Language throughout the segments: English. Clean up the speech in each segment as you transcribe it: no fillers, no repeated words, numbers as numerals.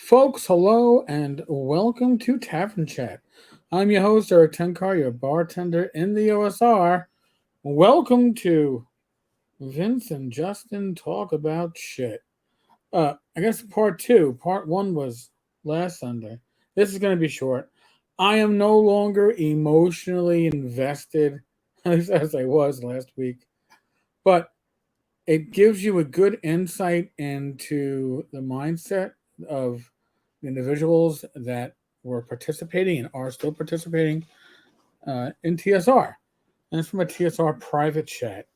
Folks, hello and welcome to Tavern Chat. I'm your host, Eric Tenkar, your bartender in the OSR. Welcome to Vince and Justin Talk About Shit. I guess part two. Part one was last Sunday. This is going to be short. I am no longer emotionally invested as I was last week, but it gives you a good insight into the mindset of individuals that were participating and are still participating in TSR. And it's from a TSR Private Chat.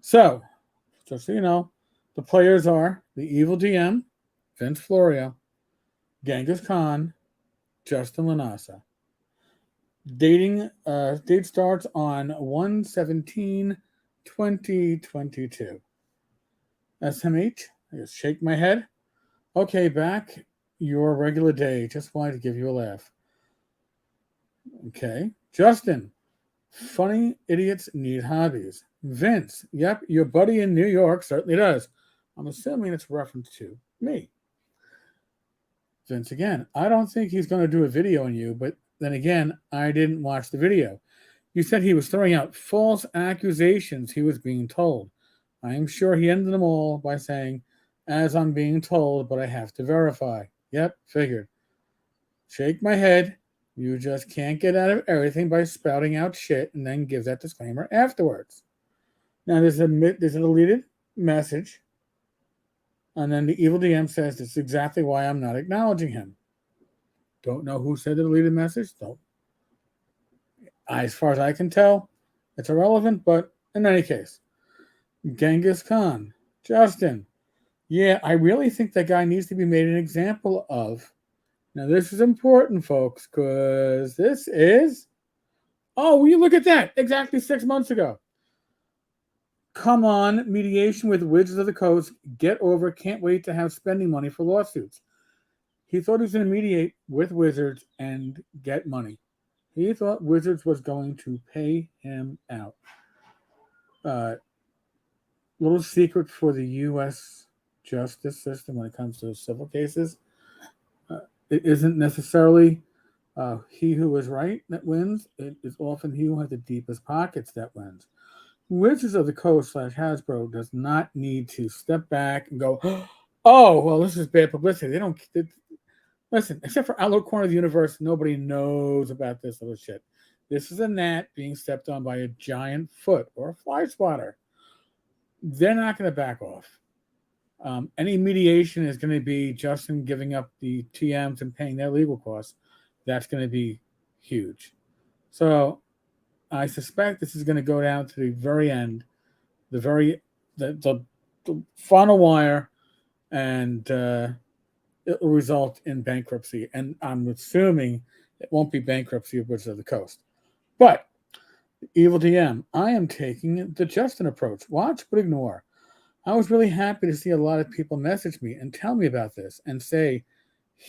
So, just so you know, the players are the Evil DM, Vince Florio, Genghis Khan, Justin Lanasa. Date starts on 1/17/2022. SMH, I just shake my head. Okay, back your regular day. Just wanted to give you a laugh. Okay. Justin, funny idiots need hobbies. Vince, yep, your buddy in New York certainly does. I'm assuming it's reference to me. Vince again, I don't think he's going to do a video on you, but then again, I didn't watch the video. You said he was throwing out false accusations he was being told. I am sure he ended them all by saying, as I'm being told, but I have to verify. Yep, figured. Shake my head. You just can't get out of everything by spouting out shit and then give that disclaimer afterwards. Now, there's a deleted message, and then the evil DM says this is exactly why I'm not acknowledging him. Don't know who said the deleted message. Don't. As far as I can tell, it's irrelevant, but in any case, Genghis Khan, Justin, yeah, I really think that guy needs to be made an example of. Now, this is important, folks, because this is. Oh, will you look at that? Exactly 6 months ago. Come on, mediation with Wizards of the Coast. Get over. Can't wait to have spending money for lawsuits. He thought he was going to mediate with Wizards and get money. He thought Wizards was going to pay him out. Little secret for the U.S. justice system when it comes to civil cases. It isn't necessarily he who is right that wins. It is often he who has the deepest pockets that wins. Wizards of the Coast / Hasbro does not need to step back and go, oh, well, this is bad publicity. They don't. Listen, except for our little corner of the universe, nobody knows about this little shit. This is a gnat being stepped on by a giant foot or a fly swatter. They're not going to back off. Any mediation is going to be Justin giving up the TMs and paying their legal costs. That's going to be huge. So I suspect this is going to go down to the very end, the final wire, and it will result in bankruptcy. And I'm assuming it won't be bankruptcy of Wizards of the Coast. But Evil DM, I am taking the Justin approach. Watch but ignore. I was really happy to see a lot of people message me and tell me about this and say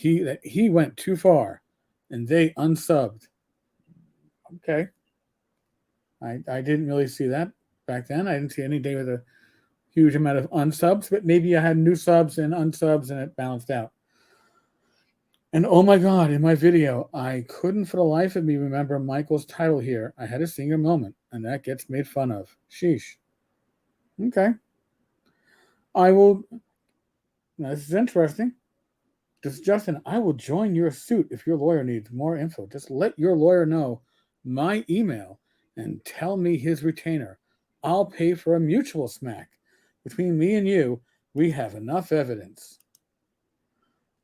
that he went too far and they unsubbed. Okay. I didn't really see that back then. I didn't see any day with a huge amount of unsubs, but maybe I had new subs and unsubs and it balanced out. And oh my God, in my video, I couldn't for the life of me remember Michael's title here. I had a senior moment, and that gets made fun of. Sheesh. Okay. I will. Now, this is interesting. Just Justin, I will join your suit if your lawyer needs more info. Just let your lawyer know my email and tell me his retainer. I'll pay for a mutual smack. Between me and you, we have enough evidence.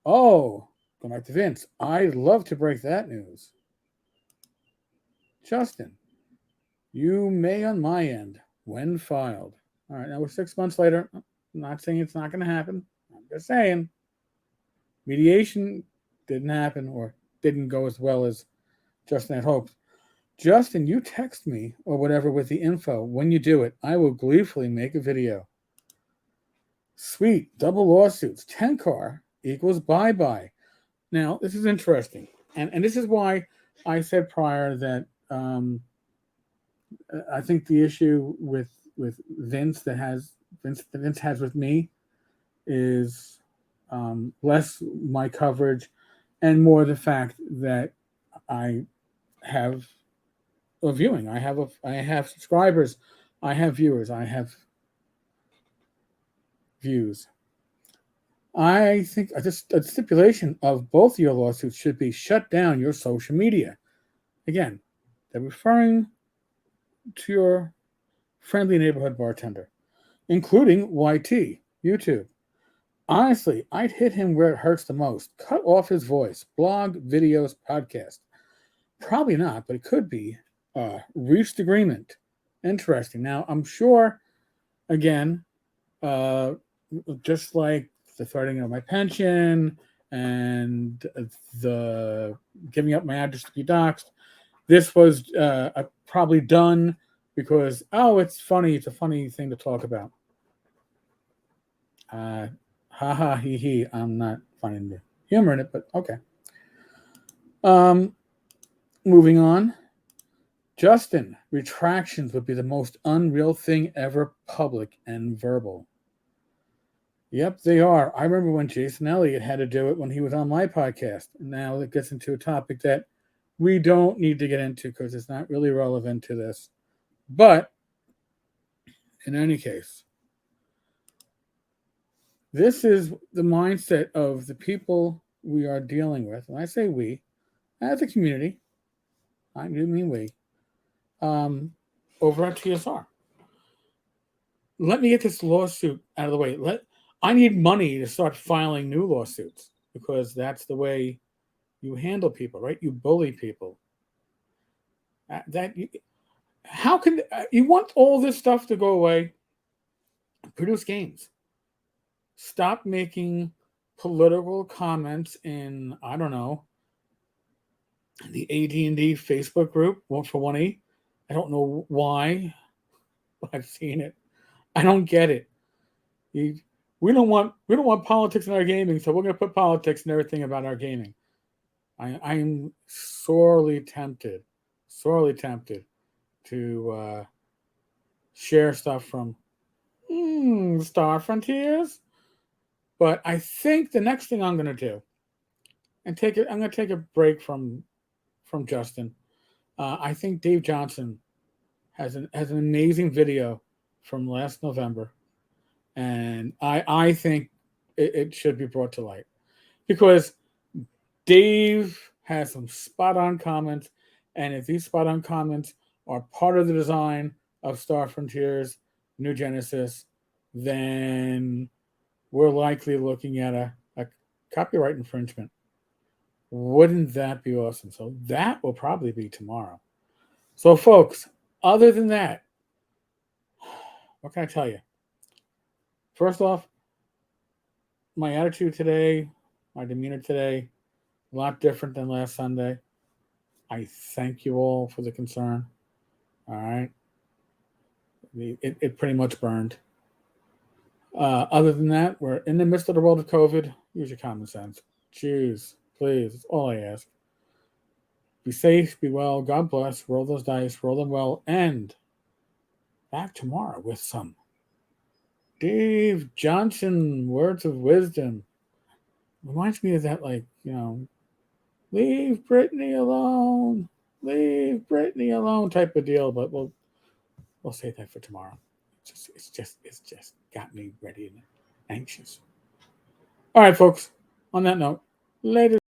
Oh, go back to Vince. I'd love to break that news. Justin, you may on my end when filed. All right, now we're 6 months later. I'm not saying it's not going to happen. I'm just saying mediation didn't happen or didn't go as well as Justin had hoped. Justin, you text me or whatever with the info. When you do it, I will gleefully make a video. Sweet, double lawsuits. Tenkar equals bye-bye. Now, this is interesting. And this is why I said prior that I think the issue with Vince has with me is less my coverage, and more the fact that I have a viewing. I have subscribers. I have viewers. I have views. I think a stipulation of both your lawsuits should be shut down your social media. Again, they're referring to your friendly neighborhood bartender, including YT, YouTube. Honestly, I'd hit him where it hurts the most. Cut off his voice, blog, videos, podcast. Probably not, but it could be. Reached agreement. Interesting. Now, I'm sure, again, uh, just like the threatening of my pension and the giving up my address to be doxxed, this was probably done because, oh, it's funny. It's a funny thing to talk about. Ha ha he he. I'm not finding the humor in it, but okay. Moving on. Justin, retractions would be the most unreal thing ever, public and verbal. Yep, they are. I remember when Jason Elliott had to do it when he was on my podcast. Now it gets into a topic that we don't need to get into because it's not really relevant to this. But in any case, this is the mindset of the people we are dealing with. And I say we, as a community, I do mean we, over at TSR. Let me get this lawsuit out of the way. I need money to start filing new lawsuits because that's the way you handle people, right? You bully people. How can you want all this stuff to go away? Produce games. Stop making political comments in, I don't know, the AD&D Facebook group, one for 1E. I don't know why. I've seen it. I don't get it. We don't want politics in our gaming, so we're going to put politics and everything about our gaming. I'm sorely tempted to share stuff from Star Frontiers, but I think the next thing I'm going to do I'm going to take a break from Justin. I think Dave Johnson has an amazing video from last November, and I think it should be brought to light because Dave has some spot on comments, and if these spot on comments are part of the design of Star Frontiers New Genesis, then we're likely looking at a copyright infringement. Wouldn't that be awesome? So that will probably be tomorrow. So, folks, other than that, what can I tell you? First off, my attitude today, my demeanor today, a lot different than last Sunday. I thank you all for the concern. All right. It pretty much burned. Other than that, we're in the midst of the world of COVID. Use your common sense. Jeez, please. It's all I ask. Be safe, be well. God bless. Roll those dice, roll them well. And back tomorrow with some Dave Johnson words of wisdom. Reminds me of that, like, leave Britney alone. Leave Britney alone type of deal, but we'll save that for tomorrow. It's just got me ready and anxious. All right, folks. On that note, later.